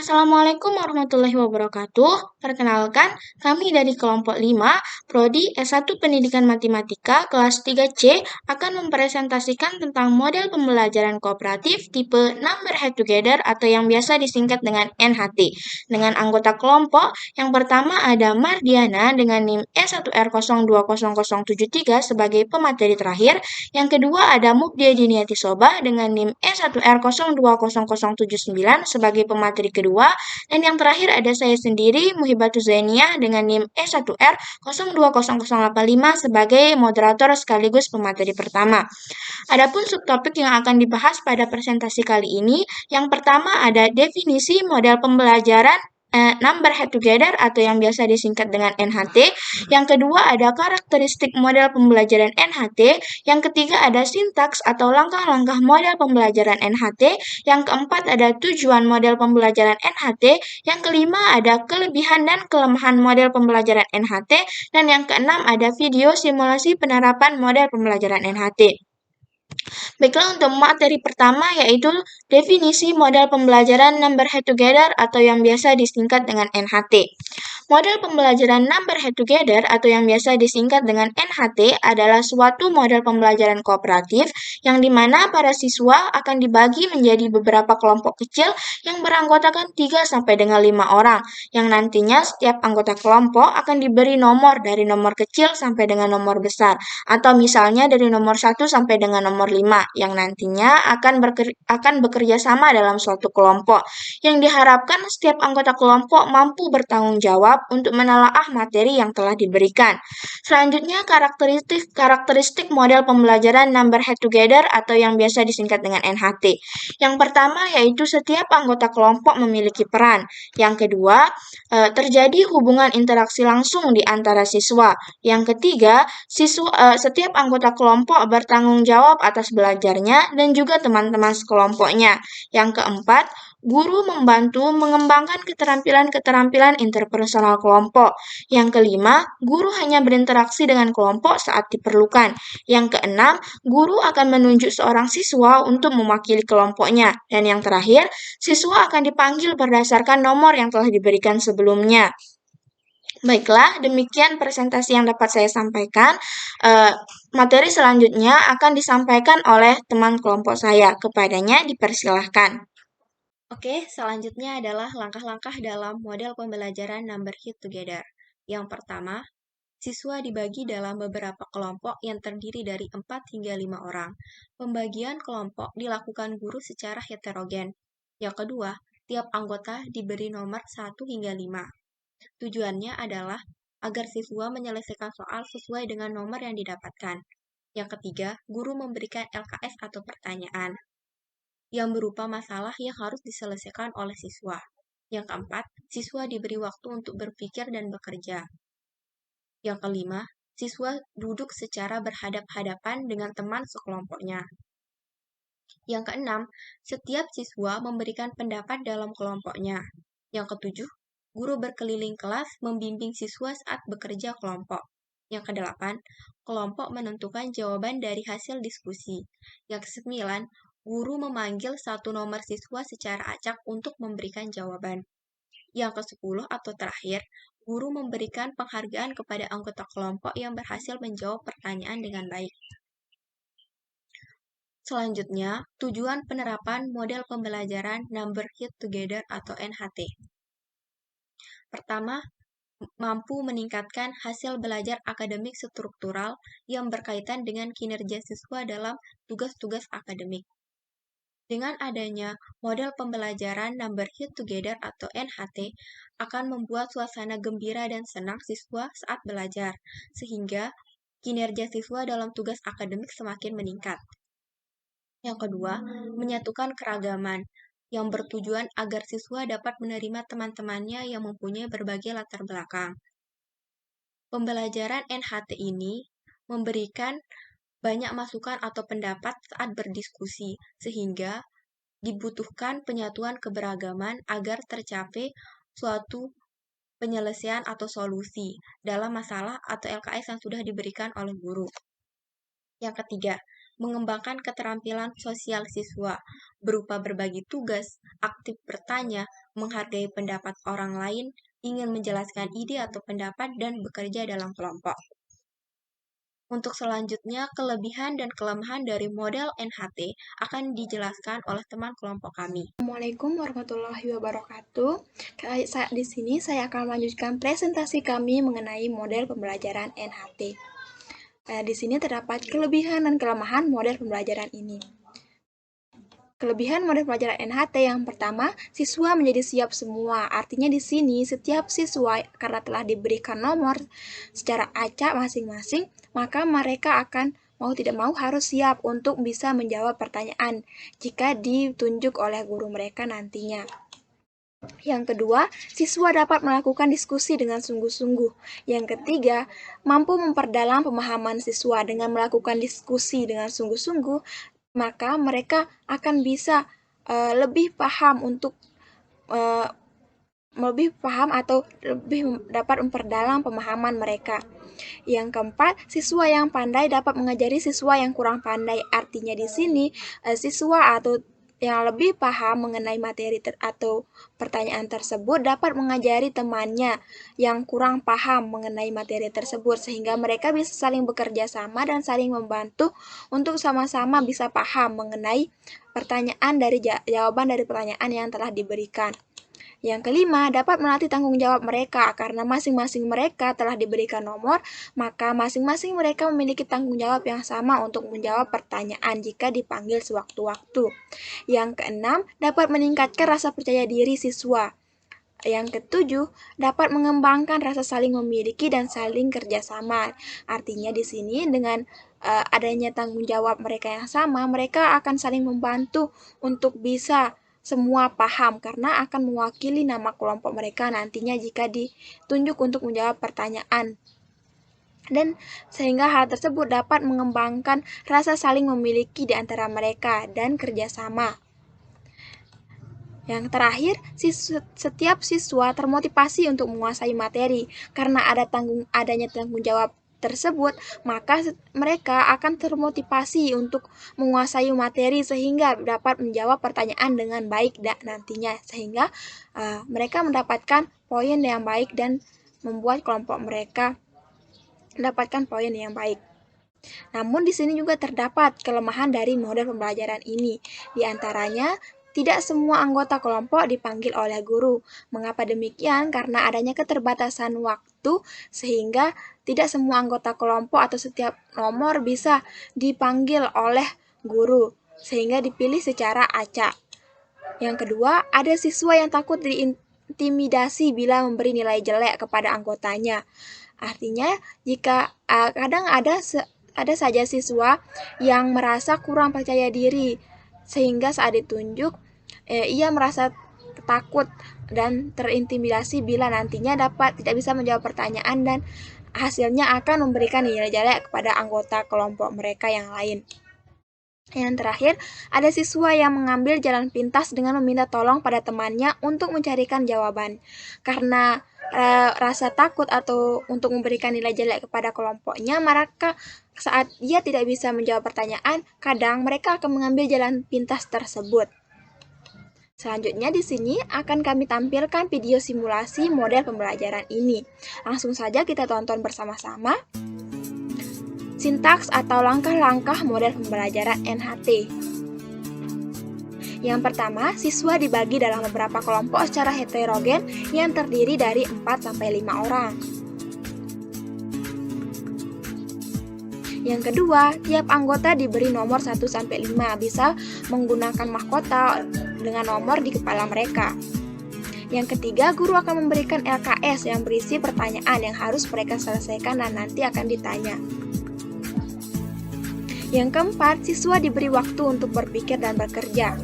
Assalamualaikum warahmatullahi wabarakatuh. Perkenalkan, kami dari kelompok 5, Prodi S1 Pendidikan Matematika kelas 3C akan mempresentasikan tentang model pembelajaran kooperatif tipe Number Head Together atau yang biasa disingkat dengan NHT. Dengan anggota kelompok, yang pertama ada Mardiana dengan NIM E1R020073 sebagai pemateri terakhir. Yang kedua ada Mukdia Diniati Soba dengan NIM E1R020079 sebagai pemateri kedua, dan yang terakhir ada saya sendiri Muhibatul Zainiah dengan NIM E1R020085 sebagai moderator sekaligus pemateri pertama. Adapun subtopik yang akan dibahas pada presentasi kali ini, yang pertama ada definisi model pembelajaran Number Head Together atau yang biasa disingkat dengan NHT. Yang kedua ada karakteristik model pembelajaran NHT. Yang ketiga ada sintaks atau langkah-langkah model pembelajaran NHT. Yang keempat ada tujuan model pembelajaran NHT. Yang kelima ada kelebihan dan kelemahan model pembelajaran NHT. Dan yang keenam ada video simulasi penerapan model pembelajaran NHT. Baiklah, untuk materi pertama yaitu definisi model pembelajaran Number Head Together atau yang biasa disingkat dengan NHT. Model pembelajaran Number Head Together atau yang biasa disingkat dengan NHT adalah suatu model pembelajaran kooperatif yang dimana para siswa akan dibagi menjadi beberapa kelompok kecil yang beranggotakan 3 sampai dengan 5 orang, yang nantinya setiap anggota kelompok akan diberi nomor dari nomor kecil sampai dengan nomor besar, atau misalnya dari nomor 1 sampai dengan nomor 5, yang nantinya akan bekerja sama dalam suatu kelompok, yang diharapkan setiap anggota kelompok mampu bertanggung jawab untuk menelaah materi yang telah diberikan. Selanjutnya, karakteristik model pembelajaran Number Head Together atau yang biasa disingkat dengan NHT. Yang pertama yaitu setiap anggota kelompok memiliki peran. Yang kedua, terjadi hubungan interaksi langsung di antara siswa. Yang ketiga, setiap anggota kelompok bertanggung jawab atas belajarnya dan juga teman-teman sekelompoknya. Yang keempat, guru membantu mengembangkan keterampilan-keterampilan interpersonal kelompok. Yang kelima, guru hanya berinteraksi dengan kelompok saat diperlukan. Yang keenam, guru akan menunjuk seorang siswa untuk mewakili kelompoknya. Dan yang terakhir, siswa akan dipanggil berdasarkan nomor yang telah diberikan sebelumnya. Baiklah, demikian presentasi yang dapat saya sampaikan. Materi selanjutnya akan disampaikan oleh teman kelompok saya. Kepadanya dipersilahkan. Oke, selanjutnya adalah langkah-langkah dalam model pembelajaran Number Head Together. Yang pertama, siswa dibagi dalam beberapa kelompok yang terdiri dari 4 hingga 5 orang. Pembagian kelompok dilakukan guru secara heterogen. Yang kedua, tiap anggota diberi nomor 1 hingga 5. Tujuannya adalah agar siswa menyelesaikan soal sesuai dengan nomor yang didapatkan. Yang ketiga, guru memberikan LKS atau pertanyaan yang berupa masalah yang harus diselesaikan oleh siswa. Yang keempat, siswa diberi waktu untuk berpikir dan bekerja. Yang kelima, siswa duduk secara berhadap-hadapan dengan teman sekelompoknya. Yang keenam, setiap siswa memberikan pendapat dalam kelompoknya. Yang ketujuh, guru berkeliling kelas membimbing siswa saat bekerja kelompok. Yang kedelapan, kelompok menentukan jawaban dari hasil diskusi. Yang kesembilan, guru memanggil satu nomor siswa secara acak untuk memberikan jawaban. Yang ke-10 atau terakhir, guru memberikan penghargaan kepada anggota kelompok yang berhasil menjawab pertanyaan dengan baik. Selanjutnya, tujuan penerapan model pembelajaran Number Head Together atau NHT. Pertama, mampu meningkatkan hasil belajar akademik struktural yang berkaitan dengan kinerja siswa dalam tugas-tugas akademik. Dengan adanya model pembelajaran Number Head Together atau NHT akan membuat suasana gembira dan senang siswa saat belajar, sehingga kinerja siswa dalam tugas akademik semakin meningkat. Yang kedua, menyatukan keragaman yang bertujuan agar siswa dapat menerima teman-temannya yang mempunyai berbagai latar belakang. Pembelajaran NHT ini memberikan banyak masukan atau pendapat saat berdiskusi, sehingga dibutuhkan penyatuan keberagaman agar tercapai suatu penyelesaian atau solusi dalam masalah atau LKS yang sudah diberikan oleh guru. Yang ketiga, mengembangkan keterampilan sosial siswa, berupa berbagi tugas, aktif bertanya, menghargai pendapat orang lain, ingin menjelaskan ide atau pendapat, dan bekerja dalam kelompok. Untuk selanjutnya, kelebihan dan kelemahan dari model NHT akan dijelaskan oleh teman kelompok kami. Assalamualaikum warahmatullahi wabarakatuh. Di sini saya akan melanjutkan presentasi kami mengenai model pembelajaran NHT. Di sini terdapat kelebihan dan kelemahan model pembelajaran ini. Kelebihan model pembelajaran NHT yang pertama, siswa menjadi siap semua. Artinya di sini setiap siswa karena telah diberikan nomor secara acak masing-masing, maka mereka akan mau tidak mau harus siap untuk bisa menjawab pertanyaan jika ditunjuk oleh guru mereka nantinya. Yang kedua, siswa dapat melakukan diskusi dengan sungguh-sungguh. Yang ketiga, mampu memperdalam pemahaman siswa dengan melakukan diskusi dengan sungguh-sungguh, maka mereka akan bisa lebih paham atau lebih dapat memperdalam pemahaman mereka. Yang keempat, siswa yang pandai dapat mengajari siswa yang kurang pandai. Artinya di sini siswa atau yang lebih paham mengenai materi atau pertanyaan tersebut dapat mengajari temannya yang kurang paham mengenai materi tersebut, sehingga mereka bisa saling bekerja sama dan saling membantu untuk sama-sama bisa paham mengenai pertanyaan dari jawaban dari pertanyaan yang telah diberikan. Yang kelima, dapat melatih tanggung jawab mereka. Karena masing-masing mereka telah diberikan nomor, maka masing-masing mereka memiliki tanggung jawab yang sama untuk menjawab pertanyaan jika dipanggil sewaktu-waktu. Yang keenam, dapat meningkatkan rasa percaya diri siswa. Yang ketujuh, dapat mengembangkan rasa saling memiliki dan saling kerjasama. Artinya di sini dengan adanya tanggung jawab mereka yang sama, mereka akan saling membantu untuk bisa semua paham karena akan mewakili nama kelompok mereka nantinya jika ditunjuk untuk menjawab pertanyaan. Dan sehingga hal tersebut dapat mengembangkan rasa saling memiliki di antara mereka dan kerjasama. Yang terakhir, setiap siswa termotivasi untuk menguasai materi. Karena adanya tanggung jawab tersebut, maka mereka akan termotivasi untuk menguasai materi sehingga dapat menjawab pertanyaan dengan baik nantinya, sehingga mereka mendapatkan poin yang baik dan membuat kelompok mereka mendapatkan poin yang baik. Namun di sini juga terdapat kelemahan dari model pembelajaran ini. Di antaranya, tidak semua anggota kelompok dipanggil oleh guru. Mengapa demikian? Karena adanya keterbatasan waktu sehingga tidak semua anggota kelompok atau setiap nomor bisa dipanggil oleh guru, sehingga dipilih secara acak. Yang kedua, ada siswa yang takut diintimidasi bila memberi nilai jelek kepada anggotanya. Artinya, jika kadang ada saja siswa yang merasa kurang percaya diri, sehingga saat ditunjuk ia merasa takut dan terintimidasi bila nantinya tidak bisa menjawab pertanyaan dan hasilnya akan memberikan nilai jelek kepada anggota kelompok mereka yang lain. Yang terakhir, ada siswa yang mengambil jalan pintas dengan meminta tolong pada temannya untuk mencarikan jawaban. Karena rasa takut atau untuk memberikan nilai jelek kepada kelompoknya, maka saat ia tidak bisa menjawab pertanyaan, kadang mereka akan mengambil jalan pintas tersebut. Selanjutnya di sini akan kami tampilkan video simulasi model pembelajaran ini. Langsung saja kita tonton bersama-sama. Sintaks atau langkah-langkah model pembelajaran NHT. Yang pertama, siswa dibagi dalam beberapa kelompok secara heterogen yang terdiri dari 4-5 orang. Yang kedua, tiap anggota diberi nomor 1-5, bisa menggunakan mahkota dengan nomor di kepala mereka. Yang ketiga, guru akan memberikan LKS yang berisi pertanyaan yang harus mereka selesaikan dan nanti akan ditanya. Yang keempat, siswa diberi waktu untuk berpikir dan bekerja.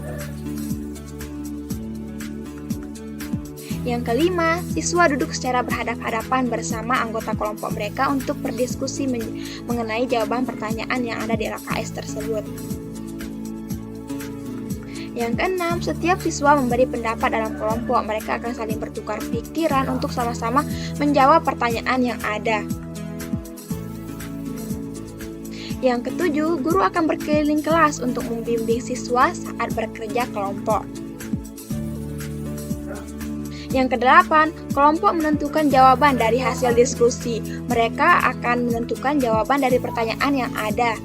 Yang kelima, siswa duduk secara berhadap-hadapan bersama anggota kelompok mereka untuk berdiskusi mengenai jawaban pertanyaan yang ada di LKS tersebut. Yang keenam, setiap siswa memberi pendapat dalam kelompok. Mereka akan saling bertukar pikiran untuk sama-sama menjawab pertanyaan yang ada. Yang ketujuh, guru akan berkeliling kelas untuk membimbing siswa saat bekerja kelompok. Yang kedelapan, kelompok menentukan jawaban dari hasil diskusi. Mereka akan menentukan jawaban dari pertanyaan yang ada.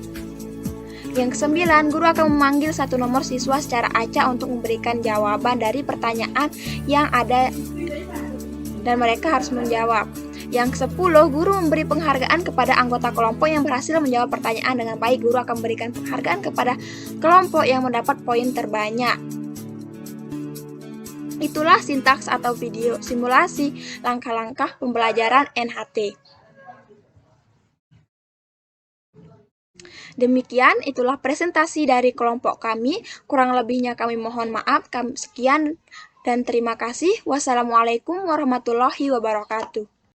Yang kesembilan, guru akan memanggil satu nomor siswa secara acak untuk memberikan jawaban dari pertanyaan yang ada dan mereka harus menjawab. Yang ke-10, guru memberi penghargaan kepada anggota kelompok yang berhasil menjawab pertanyaan dengan baik. Guru akan memberikan penghargaan kepada kelompok yang mendapat poin terbanyak. Itulah sintaks atau video simulasi langkah-langkah pembelajaran NHT. Demikian, itulah presentasi dari kelompok kami. Kurang lebihnya kami mohon maaf. Sekian dan terima kasih. Wassalamualaikum warahmatullahi wabarakatuh.